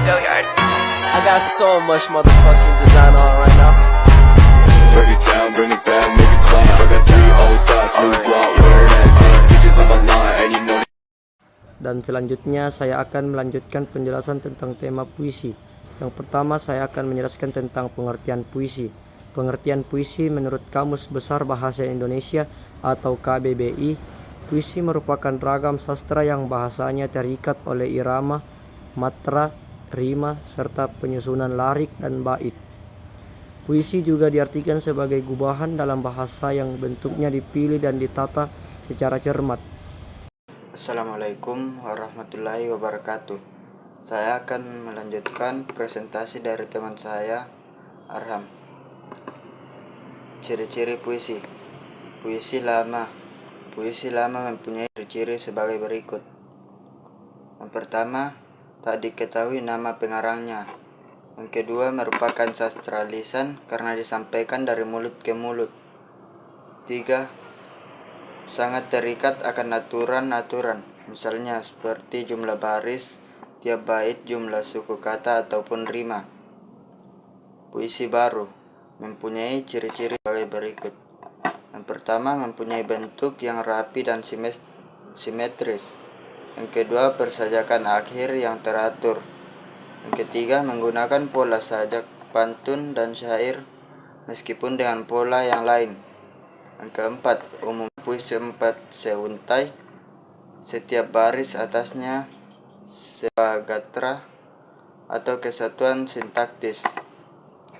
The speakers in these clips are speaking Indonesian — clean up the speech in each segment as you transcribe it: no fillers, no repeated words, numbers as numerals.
I got so much motherfucking design on right now. Break it down, bring it back, make it clap. I got 3 old thoughts, new guap, wear that dick. Bitches on my line, and you know. Dan selanjutnya saya akan melanjutkan penjelasan tentang tema puisi. Yang pertama saya akan menjelaskan tentang pengertian puisi. Pengertian puisi menurut Kamus Besar Bahasa Indonesia atau KBBI, puisi merupakan ragam sastra yang bahasanya terikat oleh irama, matra, rima, serta penyusunan larik dan bait. Puisi juga diartikan sebagai gubahan dalam bahasa yang bentuknya dipilih dan ditata secara cermat. Assalamualaikum warahmatullahi wabarakatuh. Saya akan melanjutkan presentasi dari teman saya, Arham. Ciri-ciri puisi. Puisi lama. Puisi lama mempunyai ciri-ciri sebagai berikut. Yang pertama, tak diketahui nama pengarangnya. Yang kedua, merupakan sastra lisan karena disampaikan dari mulut ke mulut. 3. Sangat terikat akan aturan-aturan, misalnya seperti jumlah baris, tiap bait, jumlah suku kata ataupun rima. Puisi baru mempunyai ciri-ciri sebagai berikut. Yang pertama, mempunyai bentuk yang rapi dan simetris. Yang kedua, persajakan akhir yang teratur. Yang ketiga, menggunakan pola sajak, pantun, dan syair meskipun dengan pola yang lain. Yang keempat, umum puisi 4 seuntai, setiap baris atasnya sebuah gatra atau kesatuan sintaktis.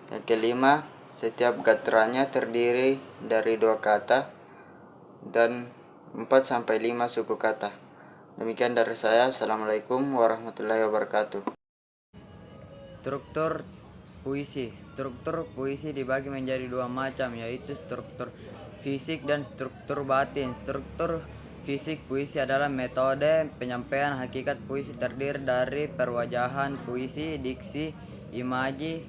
Yang kelima, setiap gatranya terdiri dari 2 kata dan 4-5 suku kata. Demikian dari saya. Assalamualaikum warahmatullahi wabarakatuh. Struktur puisi. Struktur puisi dibagi menjadi 2 macam, yaitu struktur fisik dan struktur batin. Struktur fisik puisi adalah metode penyampaian hakikat puisi, terdiri dari perwajahan puisi, diksi, imaji,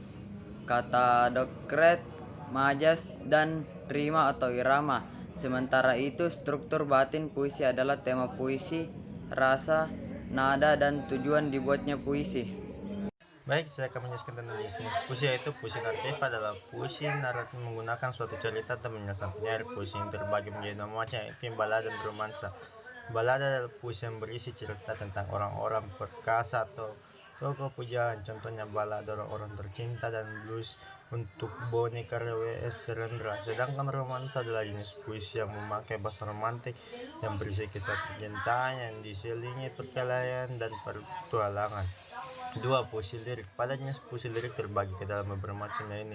kata dekret, majas, dan rima atau irama. Sementara itu, struktur batin puisi adalah tema puisi, rasa, nada, dan tujuan dibuatnya puisi. Baik, saya akan menjelaskan tentang jenis puisi, yaitu puisi naratif adalah puisi naratif menggunakan suatu cerita atau penjelasan penyair. Puisi yang terbagi menjadi 2 macam, yaitu balada dan romansa. Balada adalah puisi yang berisi cerita tentang orang-orang perkasa atau tokoh pujaan, contohnya balada orang-orang tercinta dan blues untuk Boni karya W.S. Rendra. Sedangkan romansa adalah jenis puisi yang memakai bahasa romantik yang berisi kisah percintaan yang diselingi perkelahian dan petualangan. 2. Puisi lirik. Pada jenis puisi lirik terbagi ke dalam beberapa macam, yaitu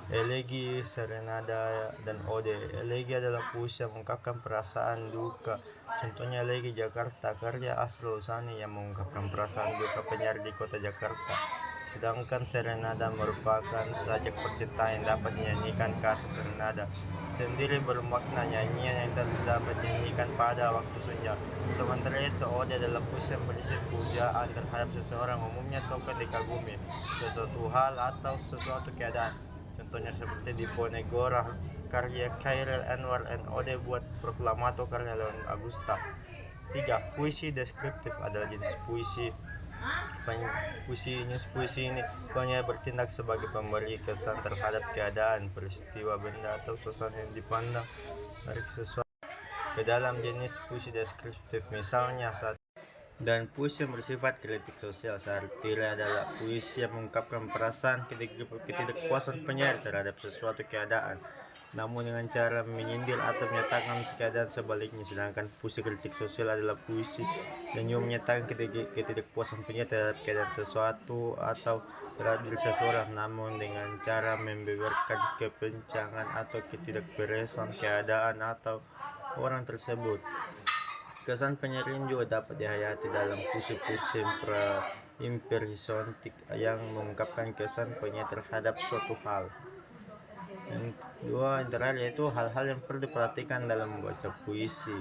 elegi, serenada, dan ode. Elegi adalah puisi yang mengungkapkan perasaan duka, contohnya elegi Jakarta karya Asrul Sani yang mengungkapkan perasaan duka penyair di kota Jakarta. Sedangkan serenada merupakan sajak percintaan yang dapat dinyanyikan. Kata serenada sendiri bermakna nyanyian yang dapat dinyanyikan pada waktu senja. Sementara itu, ode adalah puisi yang berisi pujaan terhadap seseorang, umumnya tokoh dikagumi, sesuatu hal atau sesuatu keadaan. Contohnya seperti di Ponegora karya Khairil Anwar and ode buat proklamator karya Leon Agusta. 3. Puisi deskriptif adalah jenis puisi ini hanya bertindak sebagai pemberi kesan terhadap keadaan, peristiwa, benda, atau suasana yang dipandang dari sesuatu. Ke dalam jenis puisi deskriptif, misalnya dan puisi yang bersifat kritik sosial. Satire adalah puisi yang mengungkapkan perasaan ketidakpuasan penyair terhadap sesuatu keadaan, namun dengan cara menyindir atau menyatakan keadaan sebaliknya. Sedangkan puisi kritik sosial adalah puisi yang menyatakan ketidakpuasan penyair terhadap keadaan sesuatu atau terhadap diri seseorang, namun dengan cara membeberkan kepencangan atau ketidakberesan keadaan atau orang tersebut. Kesan penyair juga dapat dihayati dalam puisi-puisi impersontik yang mengungkapkan kesan penyair terhadap suatu hal. Yang kedua, yang terakhir, yaitu hal-hal yang perlu diperhatikan dalam membaca puisi.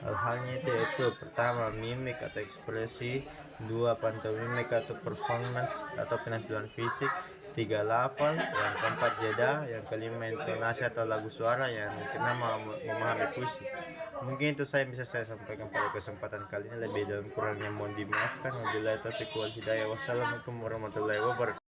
Hal-halnya itu yaitu pertama, mimik atau ekspresi. 2. Pantomimik atau performance atau penampilan fisik. tiga lafal, yang keempat jeda, yang kelima intonasi atau lagu suara, yang keenam memahami puisi. Mungkin itu saya bisa saya sampaikan pada kesempatan kali ini. Lebih dan kurangnya mohon dimaafkan. Wabillahi taufiq wal hidayah. Wassalamualaikum warahmatullahi wabarakatuh.